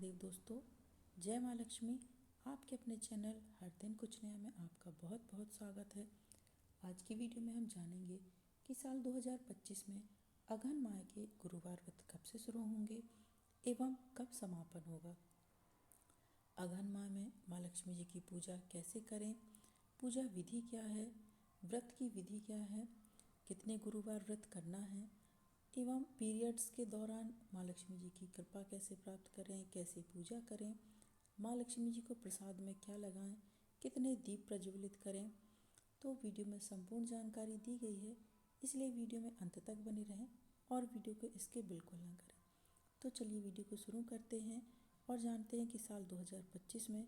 महादेव दोस्तों, जय माँ लक्ष्मी। आपके अपने चैनल हर दिन कुछ नया में आपका बहुत बहुत स्वागत है। आज की वीडियो में हम जानेंगे कि साल 2025 में अघन माह के गुरुवार व्रत कब से शुरू होंगे एवं कब समापन होगा। अघन माह में माँ लक्ष्मी जी की पूजा कैसे करें, पूजा विधि क्या है, व्रत की विधि क्या है, कितने गुरुवार व्रत करना है एवं पीरियड्स के दौरान माँ लक्ष्मी जी की कृपा कैसे प्राप्त करें, कैसे पूजा करें, माँ लक्ष्मी जी को प्रसाद में क्या लगाएं, कितने दीप प्रज्वलित करें। तो वीडियो में संपूर्ण जानकारी दी गई है, इसलिए वीडियो में अंत तक बने रहें और वीडियो को स्किप बिल्कुल ना करें। तो चलिए वीडियो को शुरू करते हैं और जानते हैं कि साल 2025 में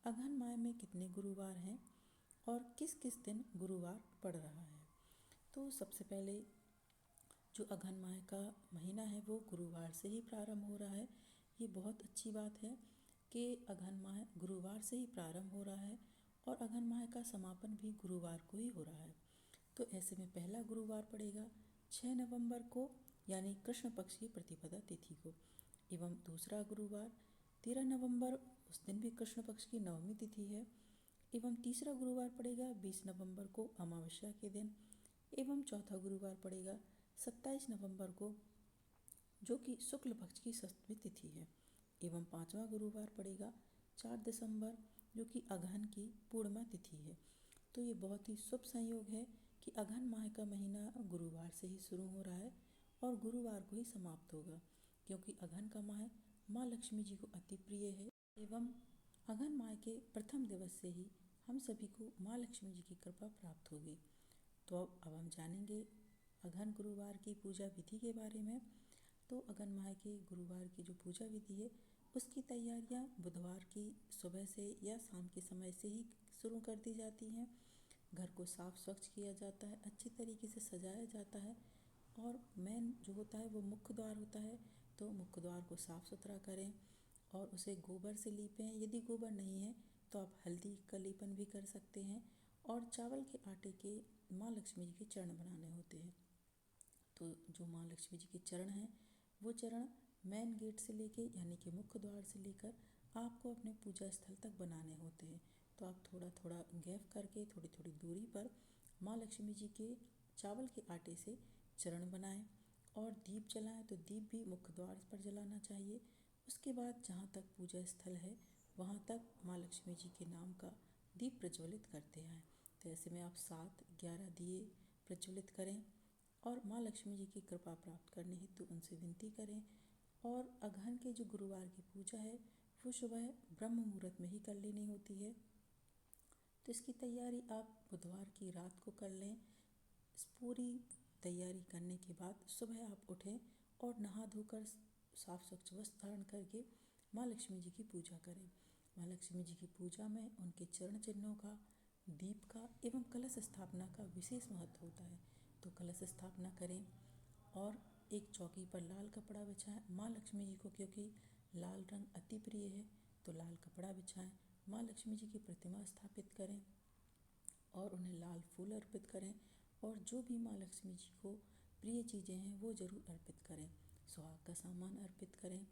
अघन माह में कितने गुरुवार हैं और किस किस दिन गुरुवार पड़ रहा है। तो सबसे पहले जो अघन माह का महीना है वो गुरुवार से ही प्रारंभ हो रहा है। ये बहुत अच्छी बात है कि अघन माह गुरुवार से ही प्रारंभ हो रहा है और अघन माह का समापन भी गुरुवार को ही हो रहा है। तो ऐसे में पहला गुरुवार पड़ेगा 6 नवंबर को, यानी कृष्ण पक्ष की प्रतिपदा तिथि को, एवं दूसरा गुरुवार 13 नवंबर, उस दिन भी कृष्ण पक्ष की नवमी तिथि है, एवं तीसरा गुरुवार पड़ेगा 20 नवंबर को अमावस्या के दिन, एवं चौथा गुरुवार पड़ेगा 27 नवंबर को जो कि शुक्ल पक्ष की सप्तमी तिथि है, एवं पांचवा गुरुवार पड़ेगा 4 दिसंबर जो कि अघन की पूर्णिमा तिथि है। तो ये बहुत ही शुभ संयोग है कि अघन माह का महीना गुरुवार से ही शुरू हो रहा है और गुरुवार को ही समाप्त होगा, क्योंकि अघन का माह माँ लक्ष्मी जी को अति प्रिय है एवं अघन माह के प्रथम दिवस से ही हम सभी को माँ लक्ष्मी जी की कृपा प्राप्त होगी। तो अब हम जानेंगे अघन गुरुवार की पूजा विधि के बारे में। तो अघन माह के गुरुवार की जो पूजा विधि है उसकी तैयारियां बुधवार की सुबह से या शाम के समय से ही शुरू कर दी जाती हैं। घर को साफ स्वच्छ किया जाता है, अच्छी तरीके से सजाया जाता है और मेन जो होता है वो मुख्य द्वार होता है। तो मुख्य द्वार को साफ सुथरा करें और उसे गोबर से लीपें। यदि गोबर नहीं है तो आप हल्दी का लेपन भी कर सकते हैं। और चावल के आटे के माँ लक्ष्मी जी के चरण बनाने होते हैं। तो जो माँ लक्ष्मी जी के चरण हैं वो चरण मेन गेट से लेके यानी कि मुख्य द्वार से लेकर आपको अपने पूजा स्थल तक बनाने होते हैं। तो आप थोड़ा थोड़ा गैप करके थोड़ी थोड़ी दूरी पर माँ लक्ष्मी जी के चावल के आटे से चरण बनाएं और दीप जलाएं। तो दीप भी मुख्य द्वार पर जलाना चाहिए। उसके बाद जहाँ तक पूजा स्थल है वहाँ तक माँ लक्ष्मी जी के नाम का दीप प्रज्वलित करते आएँ। तो ऐसे में आप 7-11 दिए प्रज्वलित करें और माँ लक्ष्मी जी की कृपा प्राप्त करने हेतु उनसे विनती करें। और अघन के जो गुरुवार की पूजा है वो सुबह ब्रह्म मुहूर्त में ही कर लेनी होती है। तो इसकी तैयारी आप बुधवार की रात को कर लें। इस पूरी तैयारी करने के बाद सुबह आप उठें और नहा धोकर साफ स्वच्छ वस्त्र धारण करके माँ लक्ष्मी जी की पूजा करें। माँ लक्ष्मी जी की पूजा में उनके चरण चिन्हों का, दीप का एवं कलश स्थापना का विशेष महत्व होता है। तो कलश स्थापना करें और एक चौकी पर लाल कपड़ा बिछाएं। माँ लक्ष्मी जी को क्योंकि लाल रंग अति प्रिय है तो लाल कपड़ा बिछाएं। माँ लक्ष्मी जी की प्रतिमा स्थापित करें और उन्हें लाल फूल अर्पित करें और जो भी माँ लक्ष्मी जी को प्रिय चीज़ें हैं वो ज़रूर अर्पित करें। सुहाग का सामान अर्पित करें,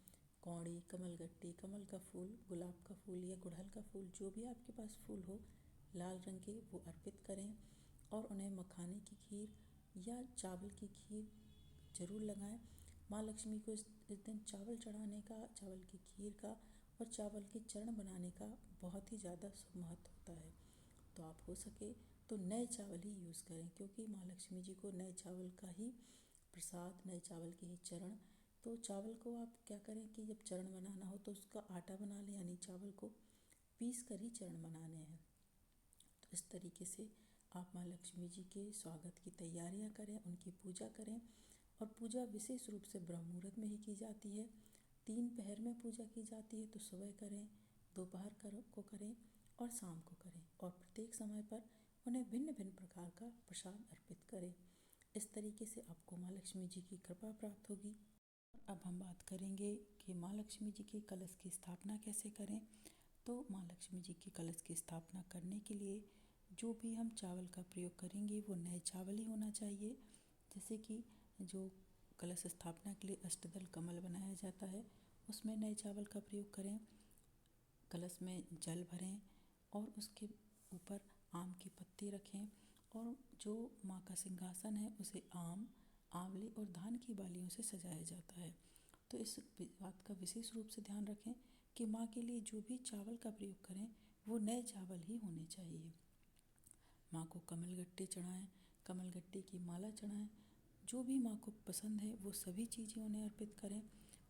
कौड़ी, कमलगट्टी, कमल का फूल, गुलाब का फूल या गुड़हल का फूल, जो भी आपके पास फूल हो लाल रंग के वो अर्पित करें और उन्हें मखाने की खीर या चावल की खीर ज़रूर लगाएं। माँ लक्ष्मी को इस दिन चावल चढ़ाने का, चावल की खीर का और चावल के चरण बनाने का बहुत ही ज़्यादा शुभ महत्व होता है। तो आप हो सके तो नए चावल ही यूज़ करें, क्योंकि माँ लक्ष्मी जी को नए चावल का ही प्रसाद, नए चावल के ही चरण। तो चावल को आप क्या करें कि जब चरण बनाना हो तो उसका आटा बना लें, यानी चावल को पीस कर ही चरण बनाने हैं। तो इस तरीके से आप माँ लक्ष्मी जी के स्वागत की तैयारियां करें, उनकी पूजा करें। और पूजा विशेष रूप से ब्रह्म मुहूर्त में ही की जाती है। 3 पहर में पूजा की जाती है। तो सुबह करें, दोपहर को करें और शाम को करें और प्रत्येक समय पर उन्हें भिन्न भिन्न प्रकार का प्रसाद अर्पित करें। इस तरीके से आपको माँ लक्ष्मी जी की कृपा प्राप्त होगी। अब हम बात करेंगे कि माँ लक्ष्मी जी के कलश की स्थापना कैसे करें। तो माँ लक्ष्मी जी के कलश की स्थापना करने के लिए जो भी हम चावल का प्रयोग करेंगे वो नए चावल ही होना चाहिए। जैसे कि जो कलश स्थापना के लिए अष्टदल कमल बनाया जाता है उसमें नए चावल का प्रयोग करें, कलश में जल भरें और उसके ऊपर आम की पत्ती रखें और जो माँ का सिंहासन है उसे आम, आंवले और धान की बालियों से सजाया जाता है। तो इस बात का विशेष रूप से ध्यान रखें कि माँ के लिए जो भी चावल का प्रयोग करें वो नए चावल ही होने चाहिए। माँ को कमलगट्टे चढ़ाएं, कमलगट्टे की माला चढ़ाएं, जो भी माँ को पसंद है वो सभी चीज़ें उन्हें अर्पित करें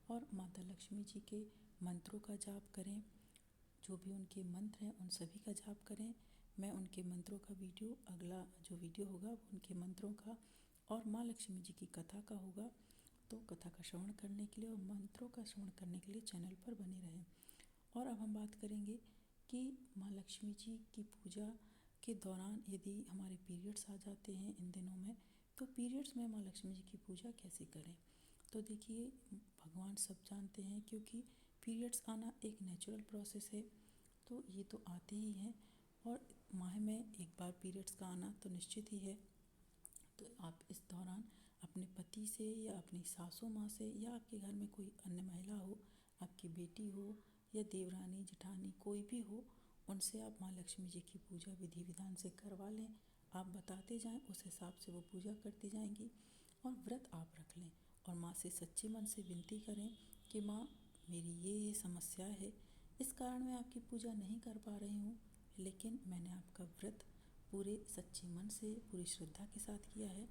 और माता लक्ष्मी जी के मंत्रों का जाप करें। जो भी उनके मंत्र हैं उन सभी का जाप करें। मैं उनके मंत्रों का वीडियो, अगला जो वीडियो होगा वो उनके मंत्रों का और माँ लक्ष्मी जी की कथा का होगा। तो कथा का श्रवण करने के लिए और मंत्रों का श्रवण करने के लिए चैनल पर बने रहें। और अब हम बात करेंगे कि माँ लक्ष्मी जी की पूजा के दौरान यदि हमारे पीरियड्स आ जाते हैं इन दिनों में, तो पीरियड्स में माँ लक्ष्मी जी की पूजा कैसे करें। तो देखिए, भगवान सब जानते हैं क्योंकि पीरियड्स आना एक नेचुरल प्रोसेस है, तो ये तो आते ही हैं और माह में एक बार पीरियड्स का आना तो निश्चित ही है। तो आप इस दौरान अपने पति से या अपनी सासू माँ से या आपके घर में कोई अन्य महिला हो, आपकी बेटी हो या देवरानी जेठानी कोई भी हो, उनसे आप माँ लक्ष्मी जी की पूजा विधि विधान से करवा लें। आप बताते जाएं, उस हिसाब से वो पूजा करती जाएंगी और व्रत आप रख लें और माँ से सच्चे मन से विनती करें कि माँ, मेरी ये समस्या है, इस कारण मैं आपकी पूजा नहीं कर पा रही हूँ, लेकिन मैंने आपका व्रत पूरे सच्चे मन से, पूरी श्रद्धा के साथ किया है,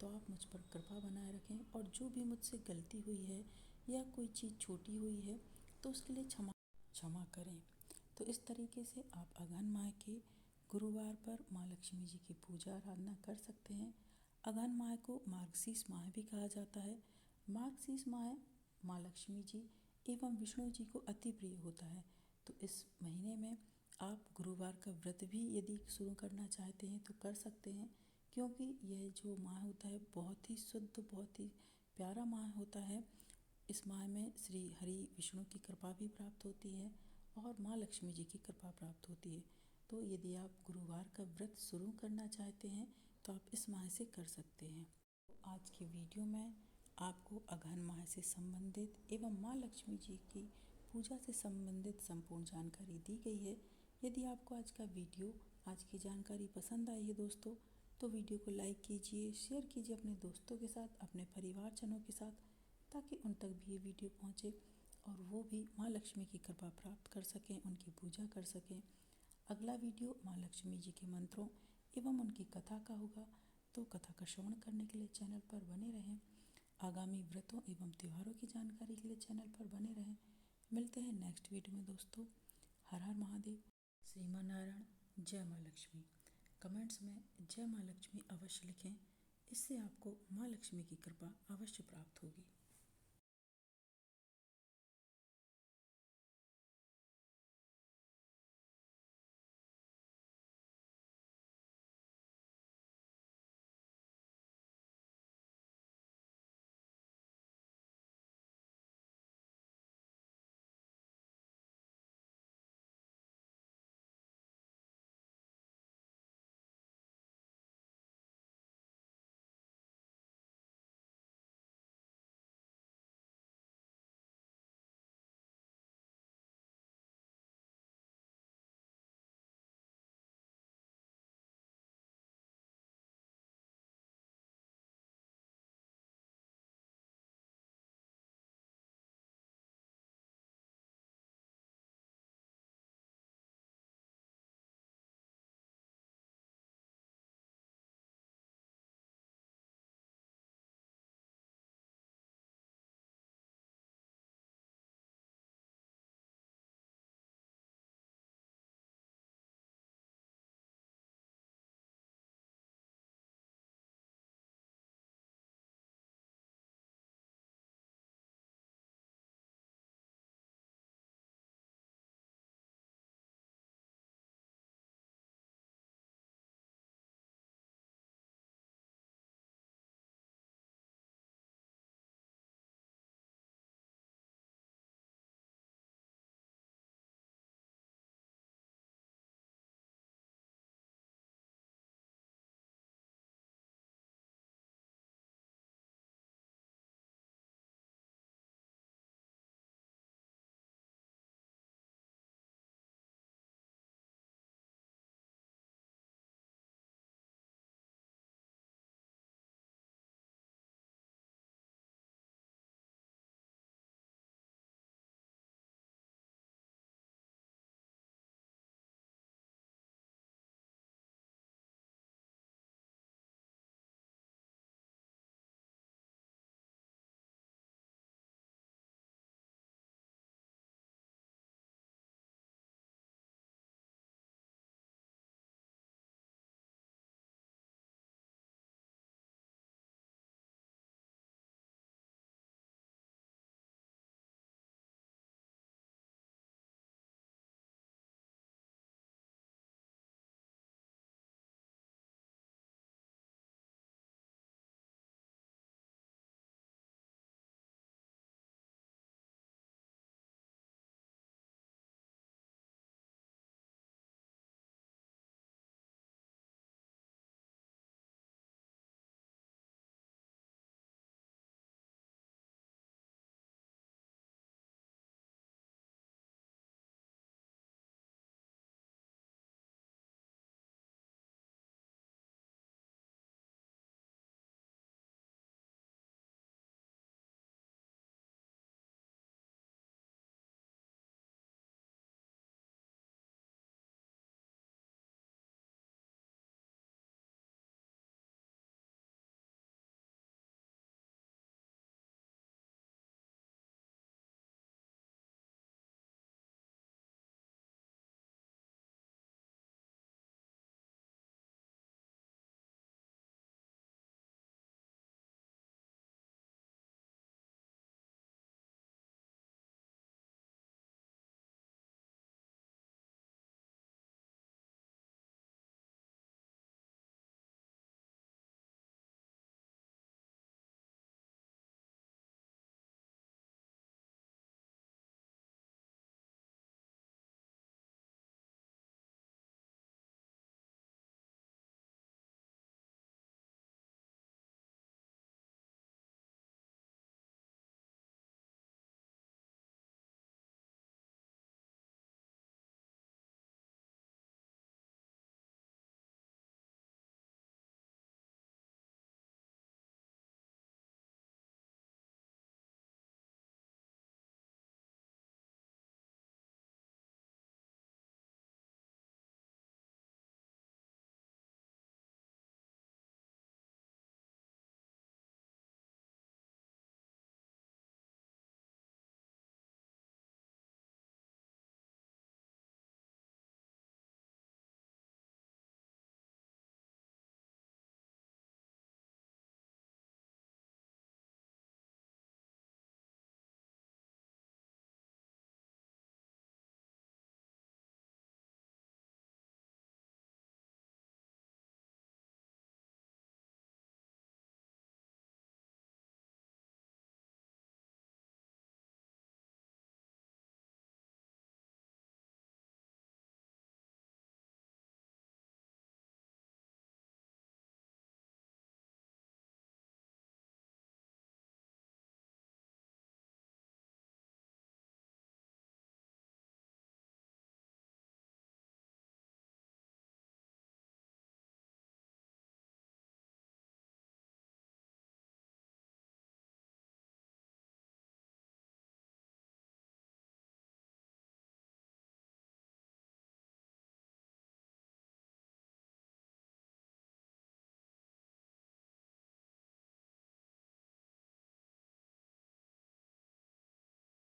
तो आप मुझ पर कृपा बनाए रखें और जो भी मुझसे गलती हुई है या कोई चीज़ छोटी हुई है तो उसके लिए क्षमा करें। तो इस तरीके से आप अगहन माह के गुरुवार पर माँ लक्ष्मी जी की पूजा आराधना कर सकते हैं। अगहन माह को मार्गशीर्ष माह भी कहा जाता है। मार्गशीर्ष माह माँ लक्ष्मी जी एवं विष्णु जी को अति प्रिय होता है। तो इस महीने में आप गुरुवार का व्रत भी यदि शुरू करना चाहते हैं तो कर सकते हैं, क्योंकि यह जो माह होता है बहुत ही शुद्ध, बहुत ही प्यारा माह होता है। इस माह में श्री हरि विष्णु की कृपा भी प्राप्त होती है और माँ लक्ष्मी जी की कृपा प्राप्त होती है। तो यदि आप गुरुवार का व्रत शुरू करना चाहते हैं तो आप इस माह से कर सकते हैं। आज की वीडियो में आपको अगहन माह से संबंधित एवं माँ लक्ष्मी जी की पूजा से संबंधित संपूर्ण जानकारी दी गई है। यदि आपको आज का वीडियो, आज की जानकारी पसंद आई है दोस्तों, तो वीडियो को लाइक कीजिए, शेयर कीजिए अपने दोस्तों के साथ, अपने परिवारजनों के साथ, ताकि उन तक भी ये वीडियो पहुँचे और वो भी माँ लक्ष्मी की कृपा प्राप्त कर सकें, उनकी पूजा कर सकें। अगला वीडियो माँ लक्ष्मी जी के मंत्रों एवं उनकी कथा का होगा, तो कथा का श्रवण करने के लिए चैनल पर बने रहें। आगामी व्रतों एवं त्योहारों की जानकारी के लिए चैनल पर बने रहें। मिलते हैं नेक्स्ट वीडियो में दोस्तों। हर हर महादेव, श्रीमान नारायण, जय माँ लक्ष्मी। कमेंट्स में जय माँ लक्ष्मी अवश्य लिखें, इससे आपको माँ लक्ष्मी की कृपा अवश्य प्राप्त होगी।